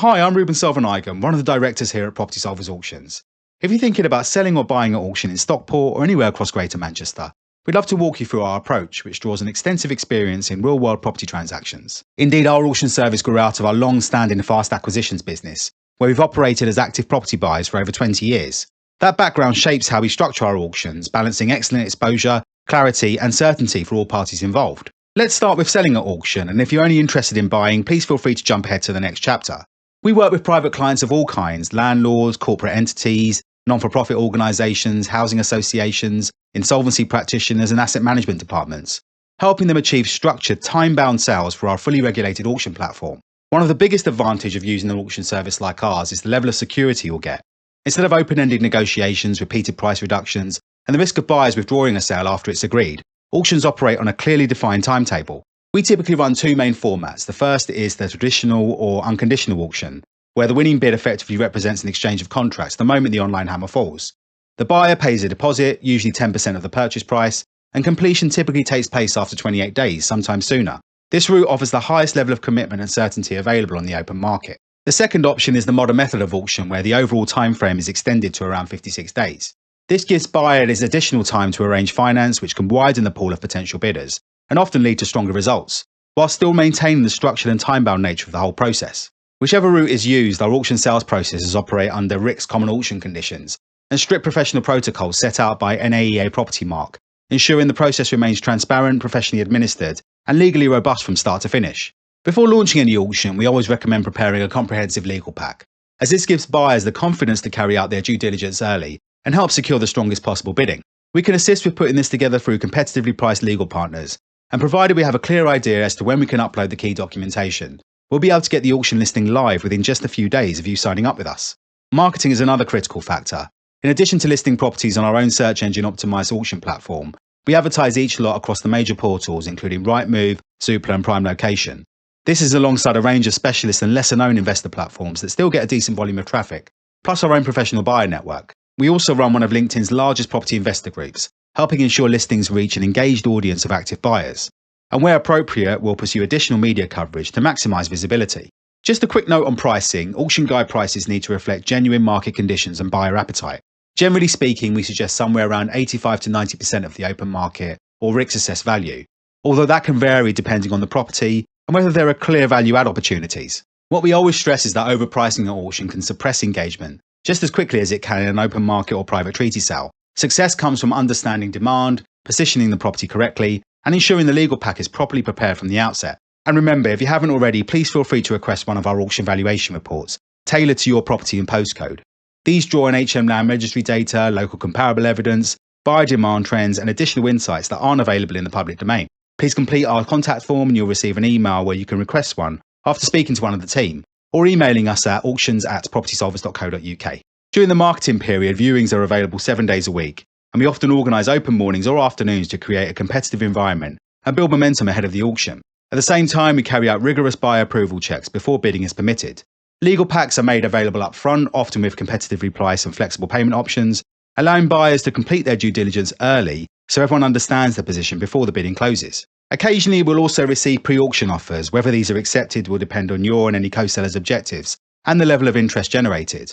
Hi, I'm Ruban Selvanayagam, one of the directors here at Property Solvers Auctions. If you're thinking about selling or buying at auction in Stockport or anywhere across Greater Manchester, we'd love to walk you through our approach, which draws an extensive experience in real-world property transactions. Indeed, our auction service grew out of our long-standing fast acquisitions business, where we've operated as active property buyers for over 20 years. That background shapes how we structure our auctions, balancing excellent exposure, clarity, and certainty for all parties involved. Let's start with selling at auction, and if you're only interested in buying, please feel free to jump ahead to the next chapter. We work with private clients of all kinds: landlords, corporate entities, non-for-profit organisations, housing associations, insolvency practitioners and asset management departments, helping them achieve structured, time-bound sales for our fully regulated auction platform. One of the biggest advantages of using an auction service like ours is the level of security you'll get. Instead of open-ended negotiations, repeated price reductions, and the risk of buyers withdrawing a sale after it's agreed, auctions operate on a clearly defined timetable. We typically run two main formats. The first is the traditional or unconditional auction, where the winning bid effectively represents an exchange of contracts the moment the online hammer falls. The buyer pays a deposit, usually 10% of the purchase price, and completion typically takes place after 28 days, sometimes sooner. This route offers the highest level of commitment and certainty available on the open market. The second option is the modern method of auction, where the overall timeframe is extended to around 56 days. This gives buyers additional time to arrange finance, which can widen the pool of potential bidders and often lead to stronger results, while still maintaining the structured and time-bound nature of the whole process. Whichever route is used, our auction sales processes operate under RICS common auction conditions and strict professional protocols set out by NAEA Property Mark, ensuring the process remains transparent, professionally administered, and legally robust from start to finish. Before launching any auction, we always recommend preparing a comprehensive legal pack, as this gives buyers the confidence to carry out their due diligence early and help secure the strongest possible bidding. We can assist with putting this together through competitively priced legal partners, and provided we have a clear idea as to when we can upload the key documentation, we'll be able to get the auction listing live within just a few days of you signing up with us. Marketing is another critical factor. In addition to listing properties on our own search engine optimized auction platform, we advertise each lot across the major portals including Rightmove, Zoopla and Prime Location. This is alongside a range of specialist and lesser known investor platforms that still get a decent volume of traffic, plus our own professional buyer network. We also run one of LinkedIn's largest property investor groups, helping ensure listings reach an engaged audience of active buyers. And where appropriate, we'll pursue additional media coverage to maximise visibility. Just a quick note on pricing: auction guide prices need to reflect genuine market conditions and buyer appetite. Generally speaking, we suggest somewhere around 85 to 90% of the open market or RICS assessed value, although that can vary depending on the property and whether there are clear value add opportunities. What we always stress is that overpricing at auction can suppress engagement just as quickly as it can in an open market or private treaty sale. Success comes from understanding demand, positioning the property correctly, and ensuring the legal pack is properly prepared from the outset. And remember, if you haven't already, please feel free to request one of our auction valuation reports, tailored to your property and postcode. These draw on HM Land Registry data, local comparable evidence, buyer demand trends, and additional insights that aren't available in the public domain. Please complete our contact form and you'll receive an email where you can request one after speaking to one of the team, or emailing us at auctions@propertysolvers.co.uk. During the marketing period, viewings are available 7 days a week, and we often organise open mornings or afternoons to create a competitive environment and build momentum ahead of the auction. At the same time, we carry out rigorous buyer approval checks before bidding is permitted. Legal packs are made available up front, often with competitively priced and flexible payment options, allowing buyers to complete their due diligence early so everyone understands their position before the bidding closes. Occasionally, we'll also receive pre-auction offers. Whether these are accepted will depend on your and any co-seller's objectives and the level of interest generated.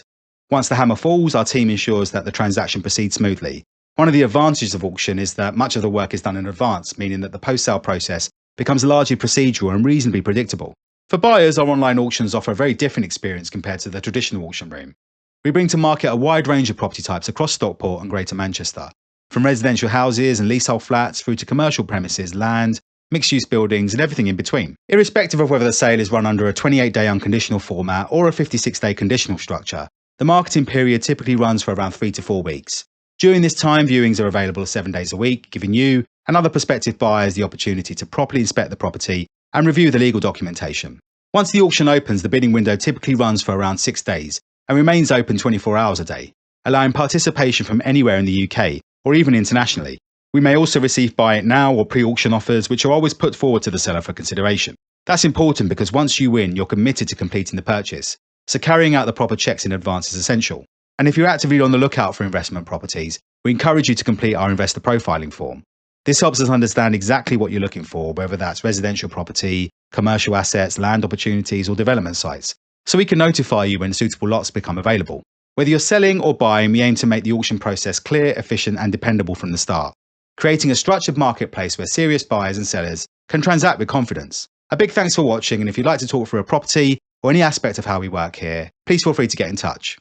Once the hammer falls, our team ensures that the transaction proceeds smoothly. One of the advantages of auction is that much of the work is done in advance, meaning that the post-sale process becomes largely procedural and reasonably predictable. For buyers, our online auctions offer a very different experience compared to the traditional auction room. We bring to market a wide range of property types across Stockport and Greater Manchester, from residential houses and leasehold flats through to commercial premises, land, mixed-use buildings and everything in between. Irrespective of whether the sale is run under a 28-day unconditional format or a 56-day conditional structure, the marketing period typically runs for around 3 to 4 weeks. During this time, viewings are available 7 days a week, giving you and other prospective buyers the opportunity to properly inspect the property and review the legal documentation. Once the auction opens, the bidding window typically runs for around 6 days and remains open 24 hours a day, allowing participation from anywhere in the UK or even internationally. We may also receive buy it now or pre-auction offers, which are always put forward to the seller for consideration. That's important because once you win, you're committed to completing the purchase, so carrying out the proper checks in advance is essential. And if you're actively on the lookout for investment properties, we encourage you to complete our investor profiling form. This helps us understand exactly what you're looking for, whether that's residential property, commercial assets, land opportunities, or development sites. so we can notify you when suitable lots become available. Whether you're selling or buying, we aim to make the auction process clear, efficient, and dependable from the start, creating a structured marketplace where serious buyers and sellers can transact with confidence. A big thanks for watching, and if you'd like to talk through a property or any aspect of how we work here, please feel free to get in touch.